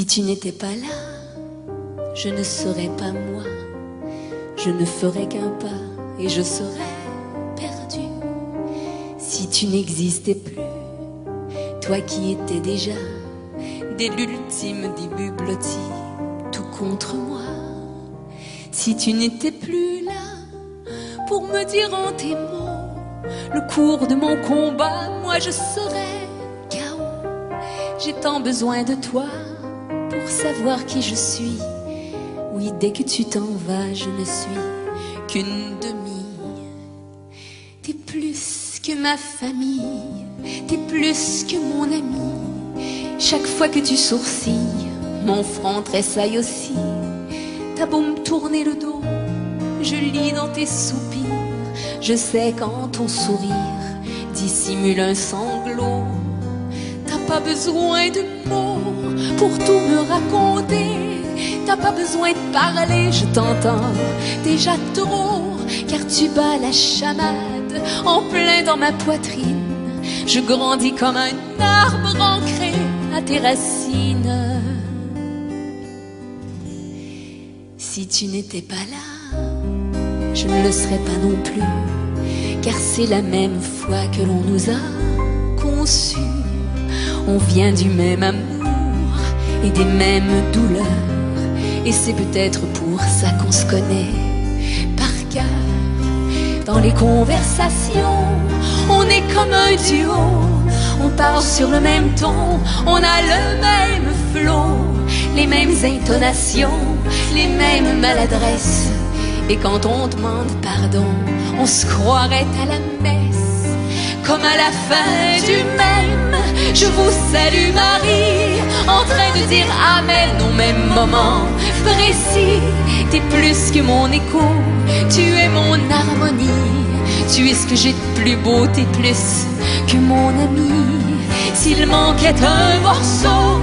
tu n'étais pas là, je ne serais pas moi. Je ne ferais qu'un pas et je serais perdu. Si tu n'existais plus, toi qui étais déjà dès l'ultime début blotti, tout contre moi. Si tu n'étais plus là pour me dire en tes mots le cours de mon combat, moi je serais KO. J'ai tant besoin de toi pour savoir qui je suis. Oui, dès que tu t'en vas, je ne suis qu'une demi. T'es plus que ma famille, t'es plus que mon ami. Chaque fois que tu sourcilles, mon front tressaille aussi. T'as beau me tourner le dos, je lis dans tes soupirs. Je sais quand ton sourire dissimule un sanglot. T'as pas besoin de mots pour tout me raconter. T'as pas besoin de parler, je t'entends déjà trop. Car tu bats la chamade en plein dans ma poitrine. Je grandis comme un arbre ancré à tes racines. Si tu n'étais pas là, je ne le serais pas non plus. Car c'est la même foi que l'on nous a conçus. On vient du même amour et des mêmes douleurs. Et c'est peut-être pour ça qu'on se connaît par cœur. Dans les conversations, on est comme un duo. On parle sur le même ton, on a le même flot, les mêmes intonations, les mêmes maladresses. Et quand on demande pardon, on se croirait à la messe. Comme à la fin du même, je vous salue Marie, en train de dire Amen au même moment précis. T'es plus que mon écho, tu es mon harmonie. Tu es ce que j'ai de plus beau, t'es plus que mon ami. S'il manquait un morceau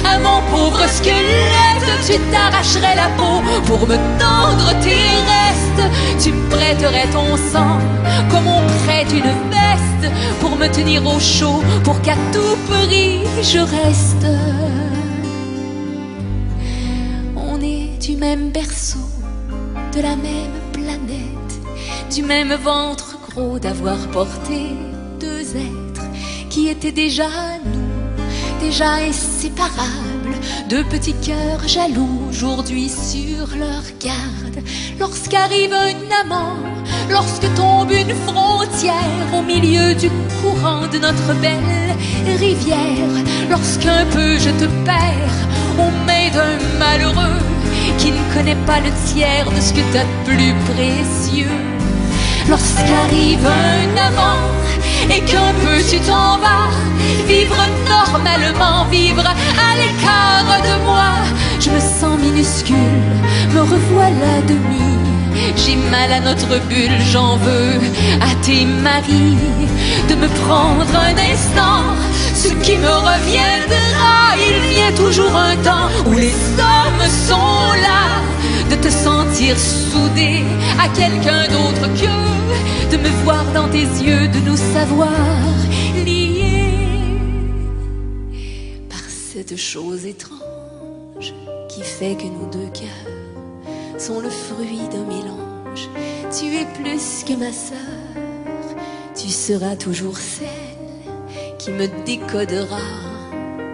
à mon pauvre squelette, tu t'arracherais la peau pour me tendre tes restes. Tu me prêterais ton sang comme on prête une veste pour me tenir au chaud, pour qu'à tout prix je reste. On est du même berceau, de la même planète, du même ventre gros d'avoir porté deux êtres qui étaient déjà nous, déjà inséparables. Deux petits cœurs jaloux aujourd'hui sur leur garde. Lorsqu'arrive un amant, lorsque tombe une frontière au milieu du courant de notre belle rivière, lorsqu'un peu je te perds aux mains d'un malheureux qui ne connaît pas le tiers de ce que t'as de plus précieux. Lorsqu'arrive un amant et qu'un peu tu t'en vas, vivre normalement, vivre à l'écart de moi. Je me sens minuscule, me revoilà demi. J'ai mal à notre bulle, j'en veux à tes maris de me prendre un instant. Ce qui me reviendra, il vient toujours un temps où les hommes sont là. De te sentir soudé à quelqu'un d'autre que de me voir dans tes yeux, de nous savoir liés par cette chose étrange qui fait que nos deux cœurs sont le fruit d'un mélange. Tu es plus que ma sœur, tu seras toujours celle qui me décodera.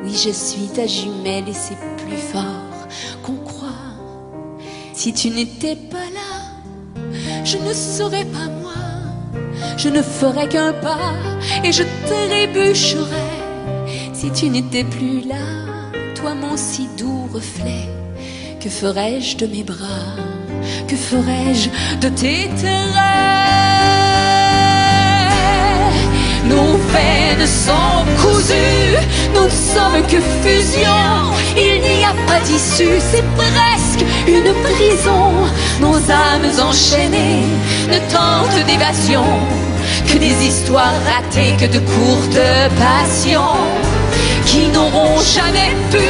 Oui, je suis ta jumelle et c'est plus fort qu'on croit. Si tu n'étais pas là, je ne serais pas moi. Je ne ferais qu'un pas et je trébucherais. Si tu n'étais plus là, toi mon si doux reflet, que ferais-je de mes bras? Que ferais-je de tes traits? Nos veines sont cousues, nous ne sommes que fusion. Il n'y a pas d'issue, c'est presque une prison. Nos âmes enchaînées ne tentent d'évasion que des histoires ratées, que de courtes passions qui n'auront jamais pu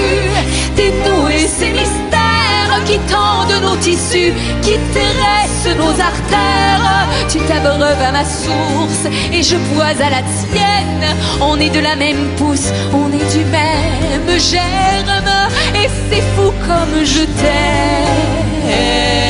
dénouer ces mystères qui tendent nos tissus, qui tressent nos artères. Tu t'abreuves à ma source et je bois à la tienne. On est de la même pousse, on est du même germe. Et c'est fou comme je t'aime.